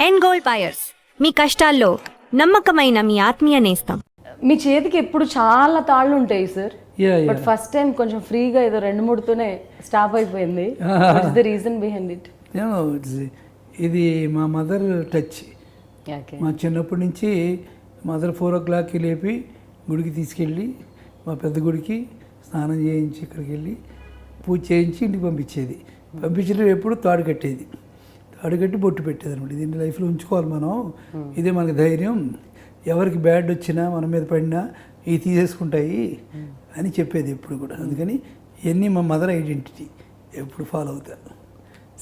End gold buyers, మీ కష్టాల్లో నమ్మకమైన మీ ఆత్మీయ నేస్తం. మీ చేతికి ఎప్పుడు చాలా తాళ్ళు ఉంటాయి సార్, బట్ ఫస్ట్ టైం కొంచెం ఫ్రీగా ఏదో 2-3తోనే స్టాప్ అయిపోయింది. What's the reason behind it? ఇది మా మదర్ టచ్. మా చిన్నప్పటి నుంచి మదర్ 4 o'clockకి లేపి గుడికి తీసుకెళ్ళి, మా పెద్ద గుడికి స్నానం చేయించి ఇక్కడికి వెళ్ళి పూజ చేయించి ఇంటికి పంపించేది. పంపించడం ఎప్పుడు తాడు కట్టేది, తాడు కట్టి బొట్టు పెట్టేది అనమాట. దీన్ని లైఫ్లో ఉంచుకోవాలి మనం, ఇదే మనకి ధైర్యం, ఎవరికి బ్యాడ్ వచ్చినా మన మీద పడినా ఇవి తీసేసుకుంటాయి అని చెప్పేది ఎప్పుడు కూడా. అందుకని ఇవన్నీ మా మదర్ ఐడెంటిటీ ఎప్పుడు ఫాలో అవుతాను.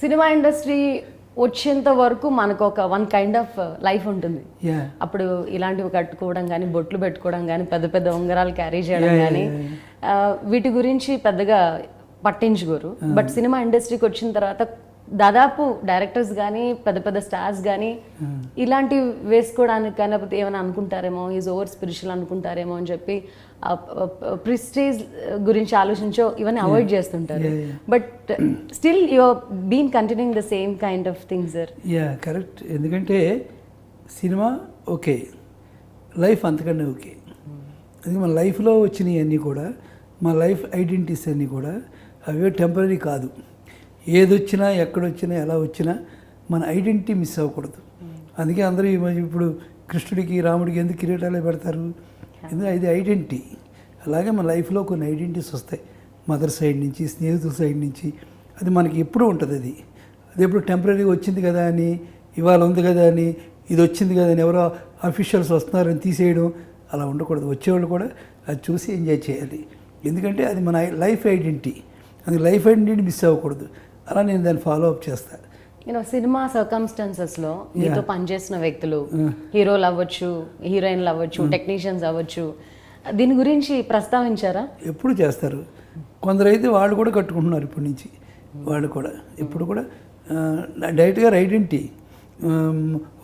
సినిమా ఇండస్ట్రీ వచ్చేంత వరకు మనకు ఒక వన్ కైండ్ ఆఫ్ లైఫ్ ఉంటుంది. అప్పుడు ఇలాంటివి కట్టుకోవడం కానీ, బొట్లు పెట్టుకోవడం కానీ, పెద్ద పెద్ద ఉంగరాలు క్యారీ చేయడం కానీ, వీటి గురించి పెద్దగా పట్టించుకోరు. బట్ సినిమా ఇండస్ట్రీకి వచ్చిన తర్వాత దాదాపు డైరెక్టర్స్ కానీ, పెద్ద పెద్ద స్టార్స్ కానీ ఇలాంటివి వేసుకోవడానికి కానీ, లేకపోతే ఏమైనా అనుకుంటారేమో, ఈజ్ ఓవర్ స్పిరిచువల్ అనుకుంటారేమో అని చెప్పి ప్రిస్టేజ్ గురించి ఆలోచించో ఇవన్నీ అవాయిడ్ చేస్తుంటారు. But still you're been continuing the same kind of things sir. Correct. ఎందుకంటే సినిమా ఓకే, లైఫ్ అంతకన్నా ఓకే. అందుకే మన లైఫ్లో వచ్చినవి అన్నీ కూడా, మా లైఫ్ ఐడెంటిటీస్ అన్నీ కూడా అవే టెంపరీ కాదు. ఏదొచ్చినా, ఎక్కడొచ్చినా, ఎలా వచ్చినా మన ఐడెంటిటీ మిస్ అవ్వకూడదు. అందుకే అందరూ ఇప్పుడు కృష్ణుడికి, రాముడికి ఎందుకు కిరీటాలే పెడతారు? ఎందుకంటే ఇది ఐడెంటిటీ. అలాగే మన లైఫ్లో కొన్ని ఐడెంటిటీస్ వస్తాయి, మదర్ సైడ్ నుంచి, స్నేహితుల సైడ్ నుంచి. అది మనకి ఎప్పుడూ ఉంటుంది. అది ఎప్పుడు టెంపరీగా వచ్చింది కదా అని, ఇవాళ ఉంది కదా అని, ఇది వచ్చింది కదా అని ఎవరో అఫీషియల్స్ వస్తున్నారని తీసేయడం అలా ఉండకూడదు. వచ్చేవాళ్ళు కూడా అది చూసి ఎంజాయ్ చేయాలి. ఎందుకంటే అది మన లైఫ్ ఐడెంటిటీ. అది లైఫ్ ఐడెంటిటీ మిస్ అవ్వకూడదు. అలా నేను దాన్ని ఫాలో అప్ చేస్తాను. సినిమా సర్కమ్స్టాన్సెస్లో మీతో పనిచేసిన వ్యక్తులు, హీరోలు అవ్వచ్చు, హీరోయిన్లు అవ్వచ్చు, టెక్నీషియన్స్ అవ్వచ్చు, దీని గురించి ప్రస్తావించారా? ఎప్పుడు చేస్తారు. కొందరైతే వాళ్ళు కూడా కట్టుకుంటున్నారు ఇప్పటి నుంచి. వాళ్ళు కూడా ఇప్పుడు కూడా డైరెక్ట్గా ఐడెంటిటీ.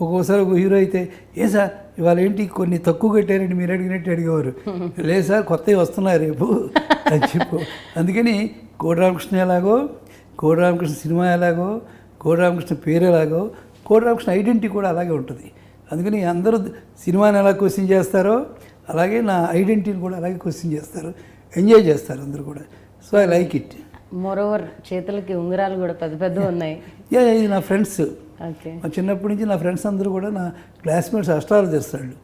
ఒక్కోసారి ఒక హీరో అయితే, ఏ సార్ ఇవాళ ఏంటి కొన్ని తక్కువ కట్టారండి మీరు అడిగినట్టు అడిగేవారు. లేదు సార్ కొత్తవి వస్తున్నాయి రేపు అని చెప్పు. అందుకని కోడి రామకృష్ణ ఎలాగో, కోడి రామకృష్ణ సినిమా ఎలాగో, కోడి రామకృష్ణ పేరు ఎలాగో, కోడి రామకృష్ణ ఐడెంటిటీ కూడా అలాగే ఉంటుంది. అందుకని అందరూ సినిమాని ఎలా క్వశ్చన్ చేస్తారో అలాగే నా ఐడెంటిటీని కూడా అలాగే క్వశ్చన్ చేస్తారు, ఎంజాయ్ చేస్తారు అందరూ కూడా. So I like it. Moreover చేతులకి ఉంగరాలు కూడా పెద్ద పెద్ద ఉన్నాయి. ఇది నా ఫ్రెండ్స్. మా చిన్నప్పటి నుంచి నా ఫ్రెండ్స్ అందరూ కూడా నా క్లాస్మేట్స్, అస్ట్రాలజర్స్ వాళ్ళు.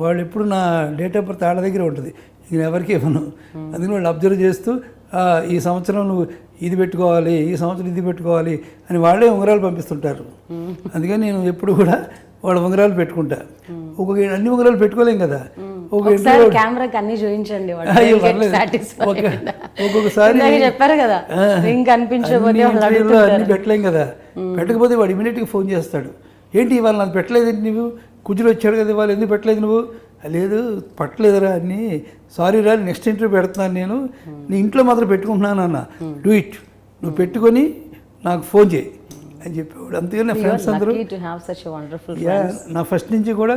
వాళ్ళు ఎప్పుడు నా డేట్ ఆఫ్ బర్త్ ఆడ దగ్గర ఉంటుంది, నేను ఎవరికి ఇవ్వను. అందుకని వాళ్ళు అబ్జర్వ్ చేస్తూ ఈ సంవత్సరం నువ్వు ఇది పెట్టుకోవాలి, ఈ సంవత్సరం ఇది పెట్టుకోవాలి అని వాళ్ళే ఉంగరాలు పంపిస్తుంటారు. అందుకని నేను ఎప్పుడు కూడా వాళ్ళ ఉంగరాలు పెట్టుకుంటా. అన్ని ఉంగరాలు పెట్టుకోలేం కదా. ఒక్కొక్కసారి చెప్పారు కదా అన్ని పెట్టలేం కదా. పెట్టకపోతే వాడు ఇమీడియట్గా ఫోన్ చేస్తాడు, ఏంటి ఇవాళ నాకు పెట్టలేదు, నువ్వు కుజులు వచ్చాడు కదా ఇవాళ ఎందుకు పెట్టలేదు నువ్వు? లేదు పట్టలేదురా అని, సారీ రా నెక్స్ట్ ఇంటర్వ్యూ పెడుతున్నాను నేను, నీ ఇంట్లో మాత్రం పెట్టుకుంటున్నాను అన్న, డూ ఇట్, నువ్వు పెట్టుకొని నాకు ఫోన్ చేయి అని చెప్పేవాడు. అందుకని నా ఫ్రెండ్స్ అందరూ, నా ఫస్ట్ నుంచి కూడా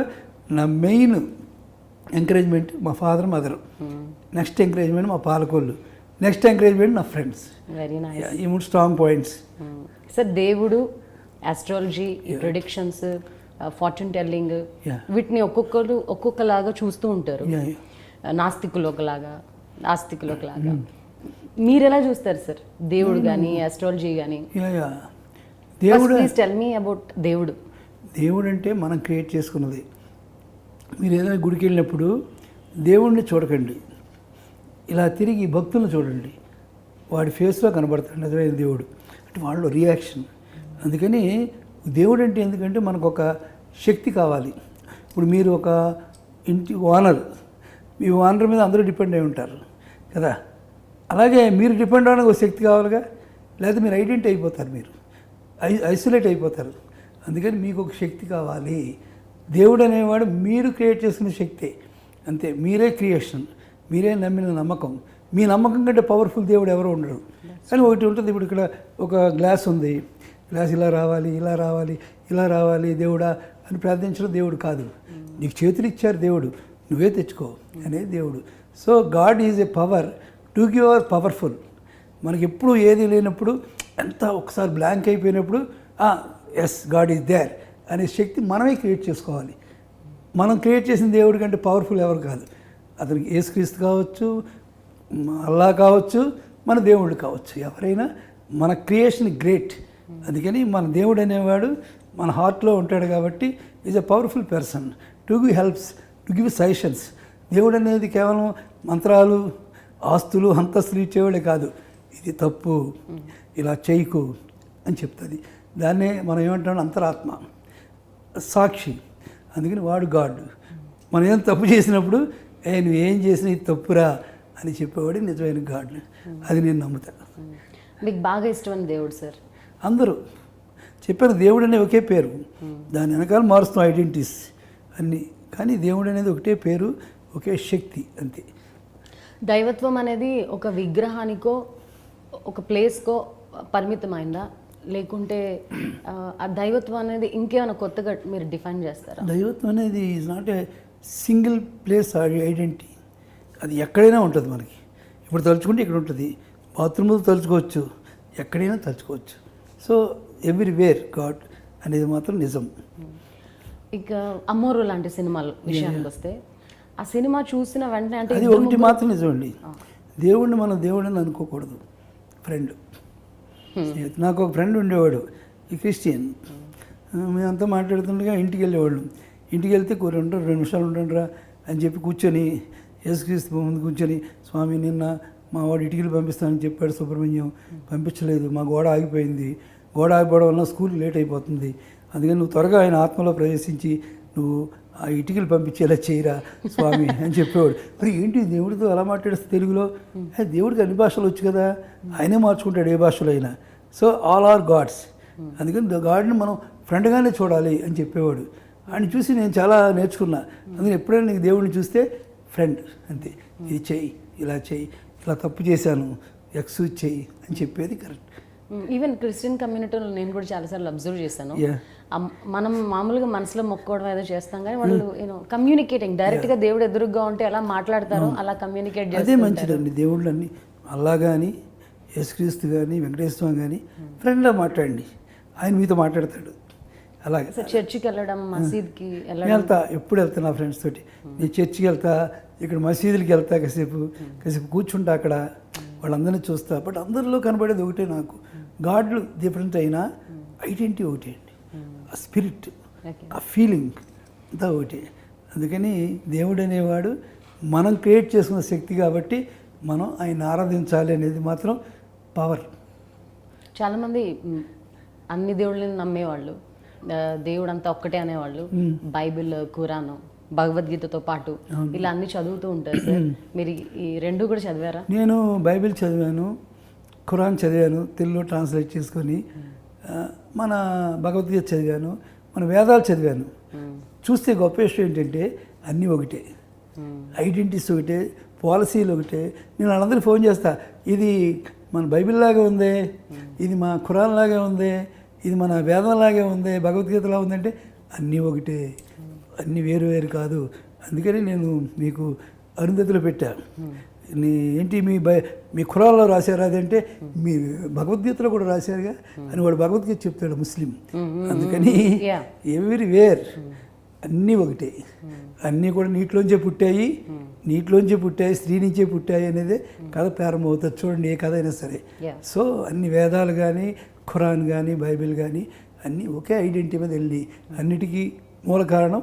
నా మెయిన్ ఎంకరేజ్మెంట్ మా ఫాదర్, మదర్. నెక్స్ట్ ఎంకరేజ్మెంట్ మా పాలకోళ్ళు, నెక్స్ట్ ఎంకరేజ్మెంట్ నా ఫ్రెండ్స్. ఈ 3 స్ట్రాంగ్ పాయింట్స్. సార్ దేవుడు, ఆస్ట్రాలజీ, ప్రిడిక్షన్స్, ఫార్చ్యూన్ టెల్లింగ్, వీటిని ఒక్కొక్కరు ఒక్కొక్కలాగా చూస్తూ ఉంటారు. నాస్తికులు ఒకలాగా, ఆస్తికులు ఒకలాగా. మీరు ఎలా చూస్తారు సార్ దేవుడు కానీ, ఆస్ట్రాలజీ కానీ? దేవుడు, ప్లీజ్ టెల్ మీ అబౌట్ దేవుడు. దేవుడు అంటే మనం క్రియేట్ చేసుకున్నది. మీరు ఏదైనా గుడికి వెళ్ళినప్పుడు దేవుడిని చూడకండి, ఇలా తిరిగి భక్తులను చూడండి, వాడి ఫేస్లో కనబడతాడు నిజమైన దేవుడు. అంటే వాళ్ళు రియాక్షన్. అందుకని దేవుడు అంటే ఎందుకంటే మనకు ఒక శక్తి కావాలి. ఇప్పుడు మీరు ఒక ఇంటి ఓనర్, మీ ఓనర్ మీద అందరూ డిపెండ్ అయి ఉంటారు కదా. అలాగే మీరు డిపెండ్ అవడానికి ఒక శక్తి కావాలిగా, లేకపోతే మీరు ఐడెంటిటీ అయిపోతారు, మీరు ఐసోలేట్ అయిపోతారు. అందుకని మీకు ఒక శక్తి కావాలి. దేవుడు అనేవాడు మీరు క్రియేట్ చేసుకునే శక్తే, అంతే. మీరే క్రియేషన్, మీరే నమ్మిన నమ్మకం. మీ నమ్మకం కంటే పవర్ఫుల్ దేవుడు ఎవరో ఉండడు. కానీ ఒకటి ఉంటుంది, ఇప్పుడు ఇక్కడ ఒక గ్లాస్ ఉంది, గ్లాస్ ఇలా రావాలి, ఇలా రావాలి, ఇలా రావాలి దేవుడా అని ప్రార్థించడం దేవుడు కాదు. నీకు చేతులు ఇచ్చారు దేవుడు, నువ్వే తెచ్చుకో అనేది దేవుడు. So God is a power to give our powerful. మనకి ఎప్పుడు ఏది లేనప్పుడు, ఎంత ఒకసారి బ్లాంక్ అయిపోయినప్పుడు ఎస్ గాడ్ ఈజ్ దేర్ అనే శక్తి మనమే క్రియేట్ చేసుకోవాలి. మనం క్రియేట్ చేసిన దేవుడి కంటే పవర్ఫుల్ ఎవరు కాదు. అతనికి యేసుక్రీస్తు కావచ్చు, అల్లా కావచ్చు, మన దేవుళ్ళు కావచ్చు, ఎవరైనా మన క్రియేషన్ గ్రేట్. అందుకని మన దేవుడు అనేవాడు మన హార్ట్లో ఉంటాడు కాబట్టి is a powerful person to give helps, to give suggestions. దేవుడు అనేది కేవలం మంత్రాలు, ఆస్తులు, అంతస్తులు ఇచ్చేవాడే కాదు. ఇది తప్పు, ఇలా చేయకు అని చెప్తుంది. దాన్నే మనం ఏమంటాం, అంతరాత్మ, సాక్షి. అందుకని వాడు గాడ్. మనం ఏం తప్పు చేసినప్పుడు నువ్వు ఏం చేసినా ఇది తప్పురా అని చెప్పేవాడు నిజమైన గాడ్. అది నేను నమ్ముతాను. మీకు బాగా ఇష్టమైన దేవుడు సార్? అందరూ చెప్పారు దేవుడు అనే ఒకే పేరు, దాని వెనకాల మారుస్తాం ఐడెంటిటీస్ అన్నీ, కానీ దేవుడు అనేది ఒకటే పేరు, ఒకే శక్తి, అంతే. దైవత్వం అనేది ఒక విగ్రహానికో ఒక ప్లేస్కో పరిమితమైందా, లేకుంటే ఆ దైవత్వం అనేది ఇంకేమైనా కొత్తగా మీరు డిఫైన్ చేస్తారా? దైవత్వం అనేది is not a single place identity. అది ఎక్కడైనా ఉంటుంది మనకి. ఇప్పుడు తలుచుకుంటే ఇక్కడ ఉంటుంది, బాత్రూమ్లో తలుచుకోవచ్చు, ఎక్కడైనా తలుచుకోవచ్చు. సో ఎవ్రీవేర్ గాడ్ అనేది మాత్రం నిజం. ఇక అమ్మోరు లాంటి సినిమాల విషయానికి వస్తే, ఆ సినిమా చూసిన వెంటనే అంటే అది ఒకటి మాత్రం నిజమండి, దేవుడిని మనం దేవుడిని అనుకోకూడదు. ఫ్రెండ్, నాకు ఒక ఫ్రెండ్ ఉండేవాడు, ఈ క్రిస్టియన్. మేమంతా మాట్లాడుతుండగా ఇంటికి వెళ్ళేవాళ్ళం. ఇంటికి వెళ్తే 2 నిమిషాలు ఉండండిరా అని చెప్పి కూర్చొని, యేసుక్రీస్తు ముందు కూర్చొని, స్వామి నిన్న మా వాడు ఇటుకలు పంపిస్తానని చెప్పాడు, సుబ్రహ్మణ్యం పంపించలేదు, మా గోడ ఆగిపోయింది, గోడ ఆగిపోవడం వల్ల స్కూల్ లేట్ అయిపోతుంది, అందుకని నువ్వు త్వరగా ఆయన ఆత్మలో ప్రవేశించి నువ్వు ఆ ఇటుకలు పంపించేలా చేయరా స్వామి అని చెప్పేవాడు. మరి ఏంటి దేవుడితో అలా మాట్లాడిస్తే తెలుగులో? దేవుడికి అన్ని భాషలు వచ్చు కదా, ఆయనే మార్చుకుంటాడు ఏ భాషలో అయినా. So all are gods. అందుకని గాడ్ని మనం ఫ్రెండ్గానే చూడాలి అని చెప్పేవాడు. ఆయన చూసి నేను చాలా నేర్చుకున్నా. అందుకని ఎప్పుడైనా నీకు దేవుడిని చూస్తే ఫ్రెండ్ అంతే, ఇది చెయ్యి, ఇలా చెయ్యి, ఇలా తప్పు చేశాను, ఎక్స్క్యూజ్ చెయ్యి అని చెప్పేది కరెక్ట్. ఈవెన్ క్రిస్టియన్ కమ్యూనిటీలో నేను కూడా చాలాసార్లు అబ్జర్వ్ చేశాను. మనం మామూలుగా మనసులో మొక్కుకోవడం ఏదో చేస్తాం, కానీ వాళ్ళు కమ్యూనికేటింగ్ డైరెక్ట్గా దేవుడు ఎదురుగా ఉంటే ఎలా మాట్లాడతారో అలా కమ్యూనికేట్ చేస్తారు. అదే మంచిదండి. దేవుళ్ళన్నీ అల్లా కానీ, యేసుక్రీస్తు కానీ, వెంకటేశ్వర స్వామి కానీ ఫ్రెండ్లా మాట్లాడండి, ఆయన మీతో మాట్లాడతాడు. అలాగే చర్చికి వెళ్ళడం, మసీద్కి వెళ్ళడం, వెళ్తా, ఎప్పుడు వెళ్తా నా ఫ్రెండ్స్ తోటి. నేను చర్చికి వెళ్తా, ఇక్కడ మసీదులకి వెళ్తా, కాసేపు కూర్చుంటా అక్కడ, వాళ్ళందరినీ చూస్తా. బట్ అందరిలో కనబడేది ఒకటే, నాకు గాడ్లు డిఫరెంట్ అయినా ఐడెంటిటీ ఒకటే అండి, ఆ స్పిరిట్, ఆ ఫీలింగ్ అంతా ఒకటే. అందుకని దేవుడు అనేవాడు మనం క్రియేట్ చేసుకున్న శక్తి కాబట్టి మనం ఆయన ఆరాధించాలి అనేది మాత్రం పవర్. చాలామంది అన్ని దేవుళ్ళని నమ్మేవాళ్ళు, దేవుడు అంతా ఒక్కటే అనేవాళ్ళు. బైబిల్, ఖురాను, భగవద్గీతతో పాటు ఇలా అన్ని చదువుతూ ఉంటారు సార్. మీరు ఈ రెండు కూడా చదివారా? నేను బైబిల్ చదివాను, ఖురాన్ చదివాను, తెలుగులో ట్రాన్స్లేట్ చేసుకొని, మన భగవద్గీత చదివాను, మన వేదాలు చదివాను. చూస్తే గొప్ప విషయం ఏంటంటే అన్నీ ఒకటే, ఐడెంటిటీస్ ఒకటే, పాలసీలు ఒకటే. నేను వాళ్ళందరికీ ఫోన్ చేస్తా, ఇది మన బైబిల్ లాగా ఉందే, ఇది మా ఖురాన్ లాగా ఉందే, ఇది మన వేదం లాగే ఉంది, భగవద్గీతలా ఉందంటే అన్నీ ఒకటే, అన్నీ వేరు వేరు కాదు. అందుకని నేను మీకు అరుంధతిలో పెట్టా, ఏంటి మీ ఖురాన్లో రాశారు అదంటే మీ భగవద్గీతలో కూడా రాశారుగా అని వాడు భగవద్గీత చెప్తాడు ముస్లిం. అందుకని ఎవరి వేర్, అన్నీ ఒకటే, అన్నీ కూడా నీటిలోంచే పుట్టాయి, నీటిలోంచే పుట్టాయి, స్త్రీ నుంచే పుట్టాయి అనేది కథ ప్రారంభమవుతుంది. చూడండి ఏ కథ అయినా సరే. సో అన్ని వేదాలు కానీ, ఖురాన్ కానీ, బైబిల్ కానీ అన్నీ ఒకే ఐడెంటిటీ మీద వెళ్ళి, అన్నిటికీ మూల కారణం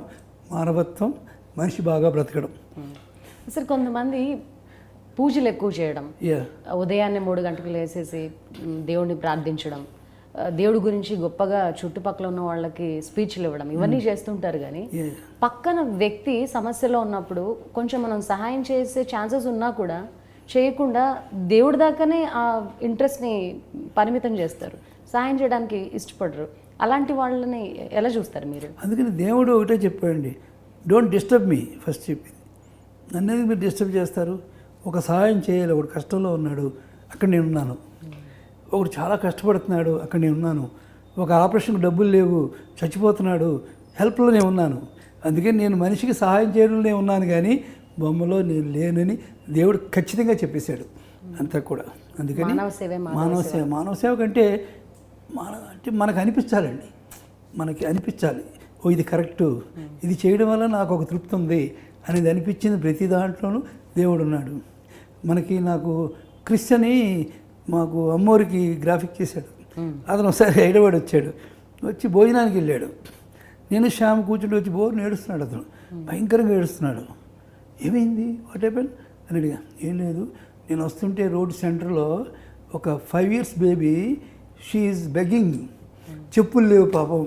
మానవత్వం, మనిషి బాగా బ్రతకడం. అసలు కొంతమంది పూజలు ఎక్కువ చేయడం, ఉదయాన్నే 3 గంటలకు లేసేసి దేవుడిని ప్రార్థించడం, దేవుడి గురించి గొప్పగా చుట్టుపక్కల ఉన్న వాళ్ళకి స్పీచ్లు ఇవ్వడం, ఇవన్నీ చేస్తుంటారు. కానీ పక్కన వ్యక్తి సమస్యలో ఉన్నప్పుడు కొంచెం మనం సహాయం చేసే ఛాన్సెస్ ఉన్నా కూడా చేయకుండా దేవుడి దాకానే ఆ ఇంట్రెస్ట్ని పరిమితం చేస్తారు, సహాయం చేయడానికి ఇష్టపడరు. అలాంటి వాళ్ళని ఎలా చూస్తారు మీరు? అందుకని దేవుడు ఒకటే చెప్పండి, డోంట్ డిస్టర్బ్ మీ. ఫస్ట్ చెప్పింది నన్నేది మీరు డిస్టర్బ్ చేస్తారు? ఒక సహాయం చేయాలి, ఒకడు కష్టంలో ఉన్నాడు, అక్కడ నేను ఉన్నాను. ఒకడు చాలా కష్టపడుతున్నాడు, అక్కడ నేను ఉన్నాను. ఒక ఆపరేషన్కి డబ్బులు లేవు, చచ్చిపోతున్నాడు, హెల్ప్లో నేను ఉన్నాను. అందుకని నేను మనిషికి సహాయం చేయడంలో ఉన్నాను, కానీ బొమ్మలో నేను లేనని దేవుడు ఖచ్చితంగా చెప్పేశాడు అంతా కూడా. అందుకని మానవ సేవ కంటే అంటే మనకు అనిపించాలండి, మనకి అనిపించాలి, ఓ ఇది కరెక్టు, ఇది చేయడం వల్ల నాకు ఒక తృప్తి ఉంది అనేది అనిపించింది. ప్రతి దాంట్లోనూ దేవుడు ఉన్నాడు. నాకు క్రిస్ అని మాకు అమ్మోరికి గ్రాఫిక్ చేశాడు. అతను ఒకసారి హైదరాబాద్ వచ్చాడు, వచ్చి భోజనానికి వెళ్ళాడు. నేను శ్యామ్ కూర్చుంటే వచ్చి బోర్ని ఏడుస్తున్నాడు. అతను భయంకరంగా ఏడుస్తున్నాడు. ఏమైంది, వాట్ హ్యాపెన్ అని అడిగా. ఏం లేదు, నేను వస్తుంటే రోడ్ సెంటర్లో ఒక 5 years baby, she is begging, చెప్పులు లేవు పాపం,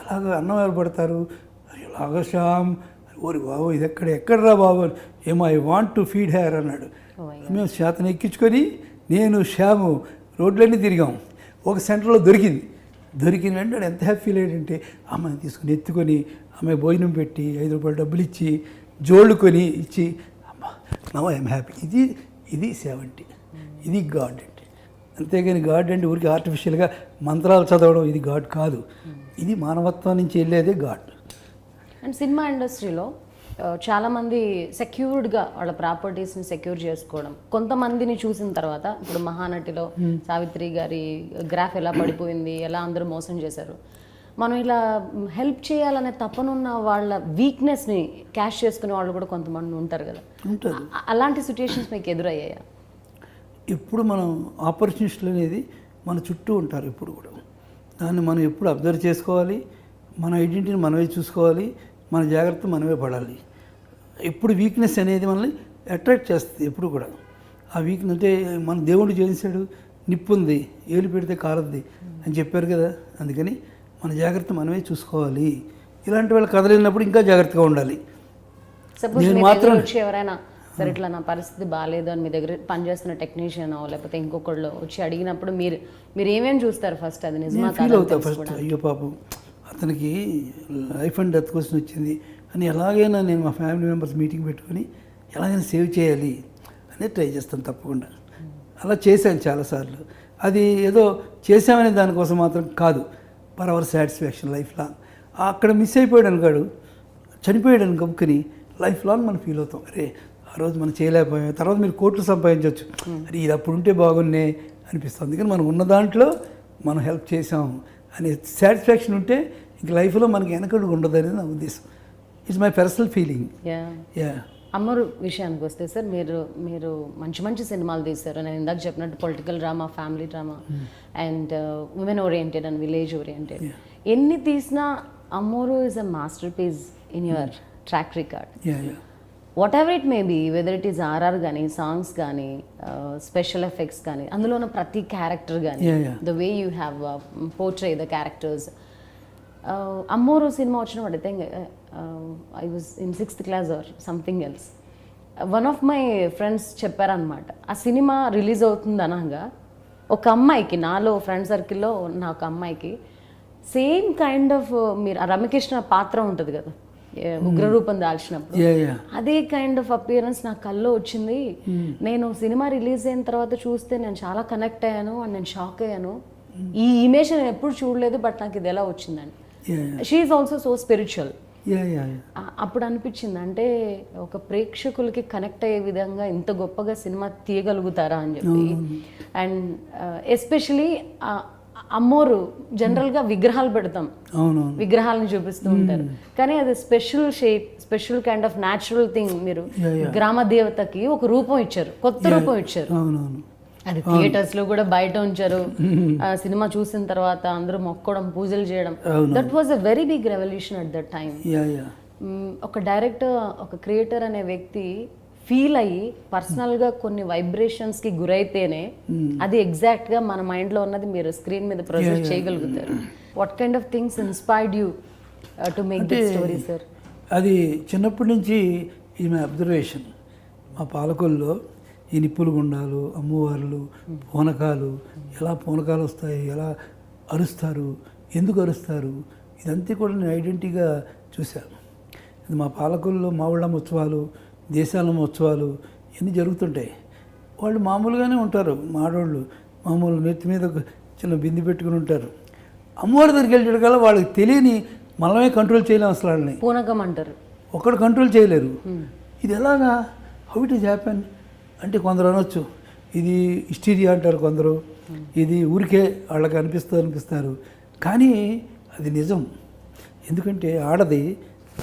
ఎలాగ అన్నం ఎవరు పడతారు, ఎలాగ శ్యామ్, ఓరి బాబు ఇది ఎక్కడరా బాబు, ఏమో I want to feed hair అన్నాడు. మేము శాతం ఎక్కించుకొని నేను శ్యాము రోడ్లన్నీ తిరిగాం. ఒక సెంటర్లో దొరికిన వెంటనే ఎంత హ్యాపీ ఫీల్ అయ్యాడంటే, అమ్మాయిని తీసుకుని ఎత్తుకొని ఆమె భోజనం పెట్టి 5 రూపాయలు డబ్బులు ఇచ్చి జోళ్ళు కొని ఇచ్చి, అమ్మా నవ్ ఐఎమ్ హ్యాపీ. ఇది సేవ అంటే, ఇది గాడ్ అంటే. అంతేగాని గాడ్ అంటే ఊరికి ఆర్టిఫిషియల్గా మంత్రాలు చదవడం ఇది గాడ్ కాదు. ఇది మానవత్వం నుంచి వెళ్ళేదే గాడ్. అండ్ సినిమా ఇండస్ట్రీలో చాలామంది సెక్యూర్డ్గా వాళ్ళ ప్రాపర్టీస్ని సెక్యూర్ చేసుకోవడం, కొంతమందిని చూసిన తర్వాత ఇప్పుడు మహానటిలో సావిత్రి గారి గ్రాఫ్ ఎలా పడిపోయింది, ఎలా అందరూ మోసం చేశారు, మనం ఇలా హెల్ప్ చేయాలనే తపనున్న వాళ్ళ వీక్నెస్ని క్యాష్ చేసుకునే వాళ్ళు కూడా కొంతమంది ఉంటారు కదా. అలాంటి సిచ్యుయేషన్స్ మీకు ఎదురయ్యాయా? ఇప్పుడు మనం ఆపర్చునిస్టులు అనేది మన చుట్టూ ఉంటారు ఎప్పుడు కూడా. దాన్ని మనం ఎప్పుడు అబ్జర్వ్ చేసుకోవాలి, మన ఐడెంటిటీని మనమే చూసుకోవాలి, మన జాగ్రత్త మనమే పడాలి. ఎప్పుడు వీక్నెస్ అనేది మనల్ని అట్రాక్ట్ చేస్తుంది ఎప్పుడు కూడా. ఆ వీక్నెస్ అంటే మన దేవుడు చేశాడు, నిప్పు ఉంది ఏలు పెడితే కారద్ది అని చెప్పారు కదా. అందుకని మన జాగ్రత్త మనమే చూసుకోవాలి. ఇలాంటి వాళ్ళు కదలినప్పుడు ఇంకా జాగ్రత్తగా ఉండాలి. సపోజ్ మీ దగ్గర వచ్చి ఎవరైనా సరే ఇట్లా నా పరిస్థితి బాగాలేదు అని మీ దగ్గర పనిచేస్తున్న టెక్నీషియన్ లేకపోతే ఇంకొకళ్ళు వచ్చి అడిగినప్పుడు మీరు ఏమేమి చూస్తారు ఫస్ట్? అది నిజమా ఫీల్ అవుతా ఫస్ట్, అయ్యో పాపం అతనికి లైఫ్ అండ్ డెత్ క్వశ్చన్ వచ్చింది అని ఎలాగైనా నేను మా ఫ్యామిలీ మెంబర్స్ మీటింగ్ పెట్టుకొని ఎలాగైనా సేవ్ చేయాలి అనేది ట్రై చేస్తాను తప్పకుండా. అలా చేశాను చాలాసార్లు. అది ఏదో చేసామనే దానికోసం మాత్రం కాదు, for hour satisfaction life long. అక్కడ మిస్ అయిపోయాడు అనుకాడు, చనిపోయాడు అని కప్పుకొని లైఫ్ లాంగ్ మనం ఫీల్ అవుతాం, అరే ఆ రోజు మనం చేయలేకపోయాం. తర్వాత మీరు కోట్లు సంపాదించవచ్చు, అరే ఇది అప్పుడు ఉంటే బాగున్నే అనిపిస్తుంది. అందుకని మనం ఉన్న దాంట్లో మనం హెల్ప్ చేసాం అనే సాటిస్ఫాక్షన్ ఉంటే ఇంక లైఫ్లో మనకి వెనకడుగు ఉండదు అనేది నా ఉద్దేశం. It's my personal feeling. Yeah. అమ్మరు విషయానికి వస్తే సార్, మీరు మంచి సినిమాలు తీశారు. నేను ఇందాక చెప్పినట్టు political drama, family drama and women oriented and village oriented. ఎన్ని తీసినా Ammoru is a masterpiece in your track record. Whatever it may be, whether it is RR కానీ, సాంగ్స్ కానీ, స్పెషల్ ఎఫెక్ట్స్ కానీ, అందులో ఉన్న ప్రతి క్యారెక్టర్ కానీ, the way you have portray the characters. Ammoru cinema వచ్చినప్పుడు I think I was in 6th class or something else. One of my friends చెప్పారనమాట, ఆ సినిమా రిలీజ్ అవుతుంది అనగా ఒక అమ్మాయికి, నాలో ఫ్రెండ్ సర్కిల్లో ఉన్న ఒక అమ్మాయికి సేమ్ కైండ్ ఆఫ్, మీరు రమ్యకృష్ణ పాత్ర ఉంటుంది కదా ఉగ్రరూపం దాల్చినప్పుడు, అదే కైండ్ ఆఫ్ అపియరెన్స్ నా కల్లో వచ్చింది. నేను సినిమా రిలీజ్ అయిన తర్వాత చూస్తే నేను చాలా కనెక్ట్ అయ్యాను అండ్ నేను షాక్ అయ్యాను. ఈ ఇమేజ్ నేను ఎప్పుడు చూడలేదు, బట్ నాకు ఇది ఎలా వచ్చిందని. She is also so spiritual. అప్పుడు అనిపించింది, అంటే ఒక ప్రేక్షకులకి కనెక్ట్ అయ్యే విధంగా ఇంత గొప్పగా సినిమా తీయగలుగుతారా అని చెప్పి. అండ్ ఎస్పెషలీ అమ్మోరు జనరల్గా విగ్రహాలు పెడతాం, విగ్రహాలను చూపిస్తూ ఉంటారు, కానీ అది special shape, special kind of natural thing. మీరు గ్రామ దేవతకి ఒక రూపం ఇచ్చారు, కొత్త రూపం ఇచ్చారు. అది థియేటర్స్ లో కూడా బయట ఉంచారు. సినిమా చూసిన తర్వాత అందరూ మొక్కడం, పూజలు చేయడం, that was a very big revolution at that time. ఒక డైరెక్టర్, ఒక క్రియేటర్ అనే వ్యక్తి ఫీల్ అయ్యి పర్సనల్గా కొన్ని వైబ్రేషన్స్కి గురైతేనే అది ఎగ్జాక్ట్గా మన మైండ్లో ఉన్నది మీరు స్క్రీన్ మీద ప్రొజెక్ట్ చేయగలుగుతారు. What kind of things inspired you to make this story sir? అది చిన్నప్పటి నుంచి ఇది మై అబ్జర్వేషన్. మా పాలకొల్లో ఈ నిప్పులు గుండాలు, అమ్మవార్లు, పూనకాలు, ఎలా పూనకాలు వస్తాయి, ఎలా అరుస్తారు, ఎందుకు అరుస్తారు, ఇదంతా కూడా నేను ఐడెంటిటీగా చూశాను. ఇది మా పాలకొల్లో మా ఊళ్ళమ్మ ఉత్సవాలు, దేశాలమ్మ ఉత్సవాలు ఇవన్నీ జరుగుతుంటాయి. వాళ్ళు మామూలుగానే ఉంటారు, మాడోళ్ళు మామూలు నెత్తి మీద ఒక చిన్న బింది పెట్టుకుని ఉంటారు. అమ్మవారి దగ్గరికి వెళ్ళడం కల్లా వాళ్ళకి తెలియని మనమే కంట్రోల్ చేయలేం అసలు. వాళ్ళని పూనకం అంటారు, ఒక్కడు కంట్రోల్ చేయలేరు. ఇది ఎలాగా, హౌ ఇట్ ఈస్ హ్యాపెన్ అంటే కొందరు అనొచ్చు ఇది హిస్టీరియా అంటారు, కొందరు ఇది ఊరికే వాళ్ళకి అనిపిస్తారు. కానీ అది నిజం. ఎందుకంటే ఆడది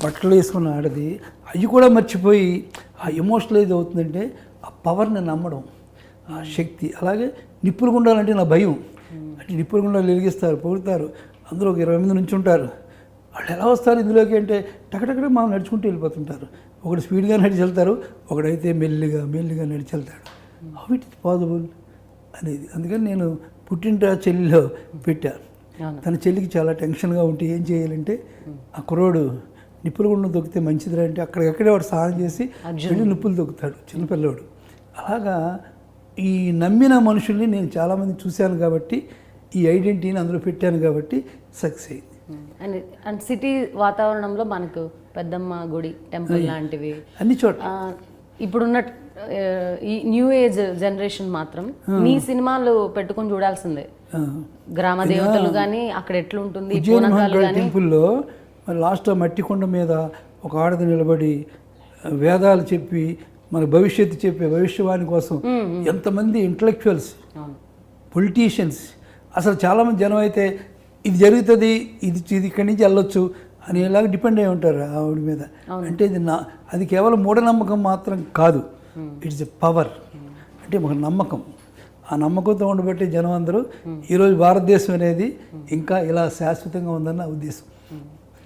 బట్టలు వేసుకున్న ఆడది అవి కూడా మర్చిపోయి ఆ ఎమోషనల్ ఏది అవుతుందంటే ఆ పవర్ని నమ్మడం, ఆ శక్తి. అలాగే నిప్పులు గుండాలంటే నా భయం. అంటే నిప్పులు గుండాలు వెలిగిస్తారు, పొగుతారు, అందులో ఒక 20 మంది నుంచి ఉంటారు. వాళ్ళు ఎలా వస్తారు ఇందులోకి అంటే టకటకడే మనం నడుచుకుంటూ వెళ్ళిపోతుంటారు. ఒకడు స్పీడ్గా నడిచి వెళ్తారు, ఒకడైతే మెల్లిగా నడిచి వెళ్తాడు. హౌ ఇట్ ఇస్ పాసిబుల్ అనేది. అందుకని నేను పుట్టింట చెల్లిలో పెట్టా. తన చెల్లికి చాలా టెన్షన్గా ఉంటే ఏం చేయాలంటే ఆ కుర్రోడు నిప్పులు గుండం దొక్కితే మంచిదిరా అంటే అక్కడికక్కడే వాడు స్నానం చేసి వెళ్ళి నిప్పులు దొక్కుతాడు చిన్నపిల్లవాడు. అలాగా ఈ నమ్మిన మనుషుల్ని నేను చాలామంది చూశాను కాబట్టి ఈ ఐడెంటిటీని అందులో పెట్టాను కాబట్టి సక్సెస్ అయింది. అండ్ సిటీ వాతావరణంలో మనకు పెద్దమ్మ గుడి టెంపుల్ లాంటివి అన్ని చోట్ల ఇప్పుడున్న ఈ న్యూ ఏజ్ జనరేషన్ మాత్రం మీ సినిమాలు పెట్టుకొని చూడాల్సిందే. గ్రామ దేవతలు కానీ అక్కడ ఎట్లుంటుంది టెంపుల్లో మరి లాస్ట్ మట్టి కొండ మీద ఒక ఆడది నిలబడి వేదాలు చెప్పి మన భవిష్యత్తు చెప్పే భవిష్యవాణి కోసం ఎంతమంది ఇంటలెక్చువల్స్, పొలిటీషియన్స్, అసలు చాలామంది జనం అయితే ఇది జరుగుతుంది, ఇది ఇక్కడి నుంచి వెళ్ళొచ్చు అనేలాగా డిపెండ్ అయి ఉంటారు ఆవిడ మీద. అంటే అది కేవలం మూఢనమ్మకం మాత్రం కాదు, ఇట్స్ ఎ పవర్. అంటే ఒక నమ్మకం. ఆ నమ్మకంతో ఉండబట్టే జనం అందరూ ఈరోజు భారతదేశం అనేది ఇంకా ఇలా శాశ్వతంగా ఉందన్న ఉద్దేశం.